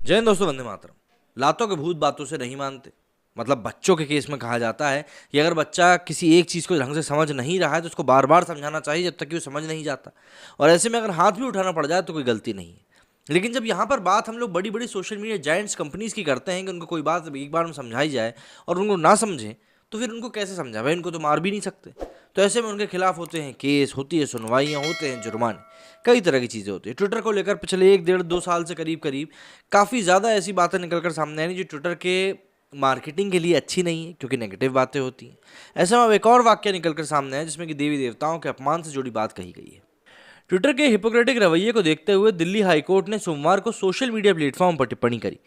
जय हिंद दोस्तों, वंदे मातरम। लातों के भूत बातों से नहीं मानते। मतलब बच्चों के केस में कहा जाता है कि अगर बच्चा किसी एक चीज़ को ढंग से समझ नहीं रहा है तो उसको बार बार समझाना चाहिए जब तक कि वो समझ नहीं जाता। और ऐसे में अगर हाथ भी उठाना पड़ जाए तो कोई गलती नहीं है। लेकिन जब यहाँ पर बात हम लोग बड़ी बड़ी सोशल मीडिया जायंट्स कंपनीज की करते हैं कि उनको कोई बात एक बार में समझाई जाए और उनको ना समझें, तो फिर उनको कैसे समझा भाई? उनको तो मार भी नहीं सकते। तो ऐसे में उनके खिलाफ होते हैं केस, होती है सुनवाइयाँ, होते हैं जुर्माने, कई तरह की चीज़ें होती है। ट्विटर को लेकर पिछले 1 डेढ़ 2 साल से करीब करीब काफ़ी ज़्यादा ऐसी बातें निकलकर सामने आ रही जो ट्विटर के मार्केटिंग के लिए अच्छी नहीं है, क्योंकि नेगेटिव बातें होती हैं। ऐसे में अब एक और वाक्य निकलकर सामने है जिसमें कि देवी देवताओं के अपमान से जुड़ी बात कही गई है। ट्विटर के हिपोक्रेटिक रवैये को देखते हुए दिल्ली हाईकोर्ट ने सोमवार को सोशल मीडिया प्लेटफॉर्म पर टिप्पणी करी।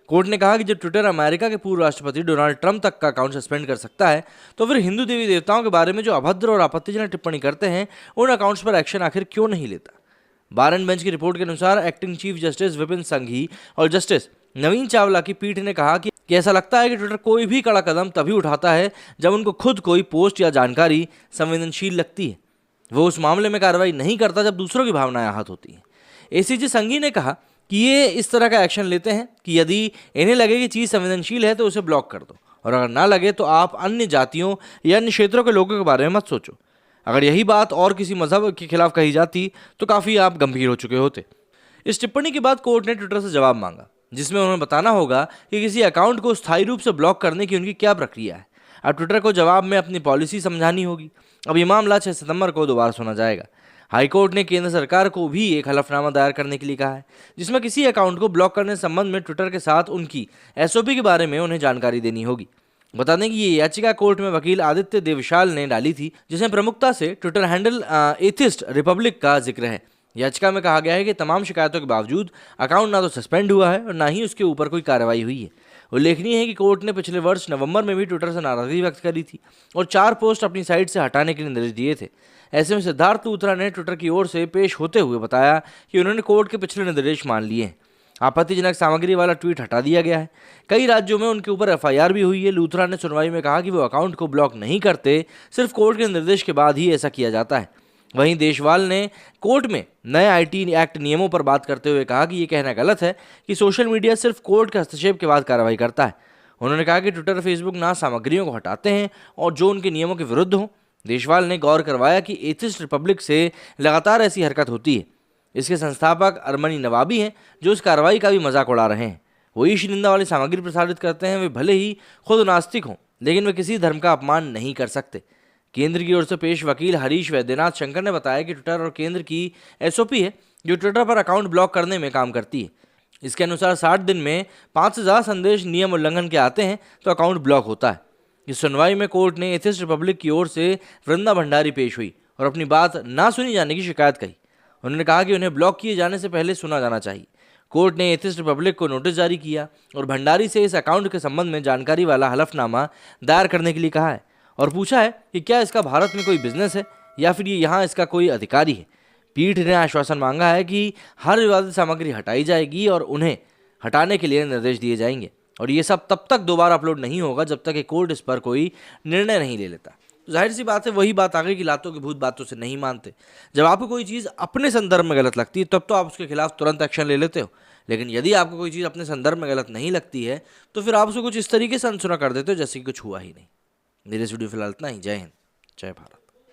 कोर्ट ने कहा कि जब ट्विटर अमेरिका के पूर्व राष्ट्रपति डोनाल्ड ट्रंप तक का अकाउंट सस्पेंड कर सकता है, तो फिर हिंदू देवी देवताओं के बारे में जो अभद्र और आपत्तिजनक टिप्पणी करते हैं उन अकाउंट्स पर एक्शन आखिर क्यों नहीं लेता। बार एंड बेंच की रिपोर्ट के अनुसार एक्टिंग चीफ जस्टिस विपिन संघी और जस्टिस नवीन चावला की पीठ ने कहा कि ऐसा लगता है कि ट्विटर कोई भी कड़ा कदम तभी उठाता है जब उनको खुद कोई पोस्ट या जानकारी संवेदनशील लगती है। वो उस मामले में कार्रवाई नहीं करता जब दूसरों की भावनाएं आहत होती हैं। एसीजी संघी ने कहा कि ये इस तरह का एक्शन लेते हैं कि यदि इन्हें लगे कि चीज़ संवेदनशील है तो उसे ब्लॉक कर दो, और अगर ना लगे तो आप अन्य जातियों या अन्य क्षेत्रों के लोगों के बारे में मत सोचो। अगर यही बात और किसी मजहब के खिलाफ कही जाती तो काफ़ी आप गंभीर हो चुके होते। इस टिप्पणी के बाद कोर्ट ने ट्विटर से जवाब मांगा, जिसमें उन्हें बताना होगा कि किसी अकाउंट को स्थायी रूप से ब्लॉक करने की उनकी क्या प्रक्रिया है। अब ट्विटर को जवाब में अपनी पॉलिसी समझानी होगी। अब ये मामला 6 सितंबर को दोबारा सुना जाएगा। हाईकोर्ट ने केंद्र सरकार को भी एक हलफनामा दायर करने के लिए कहा है, जिसमें किसी अकाउंट को ब्लॉक करने संबंध में ट्विटर के साथ उनकी एसओपी के बारे में उन्हें जानकारी देनी होगी। बता दें कि ये याचिका कोर्ट में वकील आदित्य देवशाल ने डाली थी, जिसमें प्रमुखता से ट्विटर हैंडल एथिस्ट रिपब्लिक का जिक्र है। याचिका में कहा गया है कि तमाम शिकायतों के बावजूद अकाउंट ना तो सस्पेंड हुआ है और ना ही उसके ऊपर कोई कार्रवाई हुई है। उल्लेखनीय है कि कोर्ट ने पिछले वर्ष नवंबर में भी ट्विटर से नाराजगी व्यक्त करी थी और 4 पोस्ट अपनी साइट से हटाने के निर्देश दिए थे। ऐसे में सिद्धार्थ लूथरा ने ट्विटर की ओर से पेश होते हुए बताया कि उन्होंने कोर्ट के पिछले निर्देश मान लिए हैं। आपत्तिजनक सामग्री वाला ट्वीट हटा दिया गया है। कई राज्यों में उनके ऊपर एफआईआर भी हुई है। लूथरा ने सुनवाई में कहा कि वो अकाउंट को ब्लॉक नहीं करते, सिर्फ कोर्ट के निर्देश के बाद ही ऐसा किया जाता है। वहीं देशवाल ने कोर्ट में नए आईटी एक्ट नियमों पर बात करते हुए कहा कि ये कहना गलत है कि सोशल मीडिया सिर्फ कोर्ट के हस्तक्षेप के बाद कार्रवाई करता है। उन्होंने कहा कि ट्विटर फेसबुक ना सामग्रियों को हटाते हैं और जो उनके नियमों के विरुद्ध हो। देशवाल ने गौर करवाया कि एथिस्ट रिपब्लिक से लगातार ऐसी हरकत होती है। इसके संस्थापक अरमनी नवाबी हैं, जो इस कार्रवाई का भी मजाक उड़ा रहे हैं। वो ईश निंदा वाली सामग्री प्रसारित करते हैं। वे भले ही खुद नास्तिक हों, लेकिन वे किसी धर्म का अपमान नहीं कर सकते। केंद्र की ओर से पेश वकील हरीश वैद्यनाथ शंकर ने बताया कि ट्विटर और केंद्र की एसओपी है जो ट्विटर पर अकाउंट ब्लॉक करने में काम करती है। इसके अनुसार 60 दिन में 5 से ज़्यादा संदेश नियम उल्लंघन के आते हैं तो अकाउंट ब्लॉक होता है। इस सुनवाई में कोर्ट ने एथिस्ट रिपब्लिक की ओर से वृंदा भंडारी पेश हुई और अपनी बात ना सुनी जाने की शिकायत कही। उन्होंने कहा कि उन्हें ब्लॉक किए जाने से पहले सुना जाना चाहिए। कोर्ट ने एथिस्ट रिपब्लिक को नोटिस जारी किया और भंडारी से इस अकाउंट के संबंध में जानकारी वाला हलफनामा दायर करने के लिए कहा है और पूछा है कि क्या इसका भारत में कोई बिजनेस है या फिर ये यहाँ इसका कोई अधिकारी है। पीठ ने आश्वासन मांगा है कि हर विवादित सामग्री हटाई जाएगी और उन्हें हटाने के लिए निर्देश दिए जाएंगे, और ये सब तब तक दोबारा अपलोड नहीं होगा जब तक कि कोर्ट इस पर कोई निर्णय नहीं ले लेता। तो जाहिर सी बात है, वही बात आ गई कि लातों के भूत बातों से नहीं मानते। जब आपको कोई चीज़ अपने संदर्भ में गलत लगती है तब तो आप उसके खिलाफ तुरंत एक्शन ले लेते हो, लेकिन यदि आपको कोई चीज़ अपने संदर्भ में गलत नहीं लगती है तो फिर आप उसको कुछ इस तरीके से अनसुना कर देते हो जैसे कि कुछ हुआ ही नहीं। मेरे इस वीडियो फिलहाल इतना ही। जय हिंद, जय भारत।